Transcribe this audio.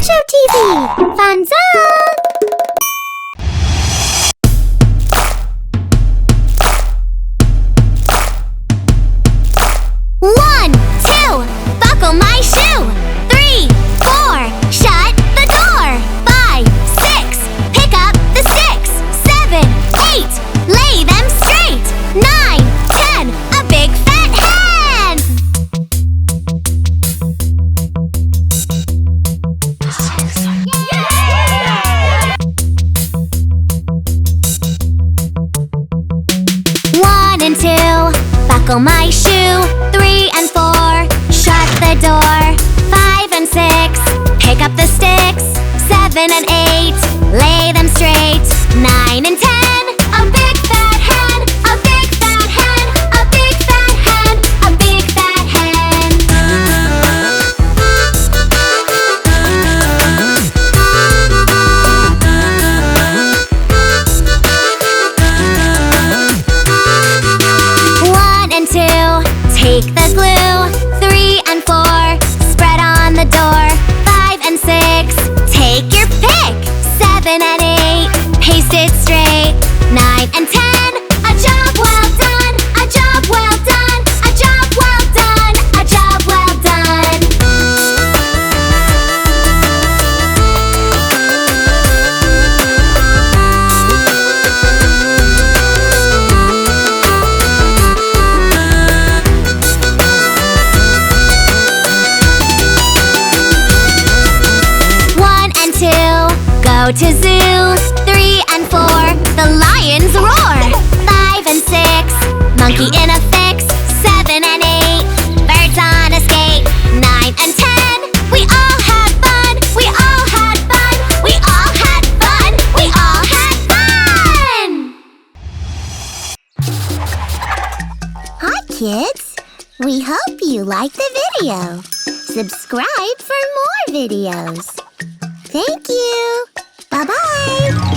ChuChuTV! Funzone! One, two, buckle my shoe. 3, 4, shut the door. 5, 6, pick up the sticks. 7, 8, lay them straight. 9, 10, a big fat hen. One and 2, buckle my shoe. 3 and 4, shut the door. 5 and 6, pick up the sticks. 7 and 8, lay them straight. 9 and 10, a big fat hen, a big fat hen, a big fat hen, a big fat hen. One and 2, take the glue. 3 and 4, spread on the door. 5 and 6, take your pick. 7 and 8, paste it straight. 9 and 10, a job well done, a job well done, a job well done, a job well done. One and 2, go to zoo. 3 and 4, the lions roar. 5 and 6, monkey in a fix. 7 and 8, birds on a skate. 9 and 10, we all had fun, we all had fun, we all had fun, we all had fun. Hi kids, we hope you liked the video. Subscribe for more videos. Thank you. Bye-bye.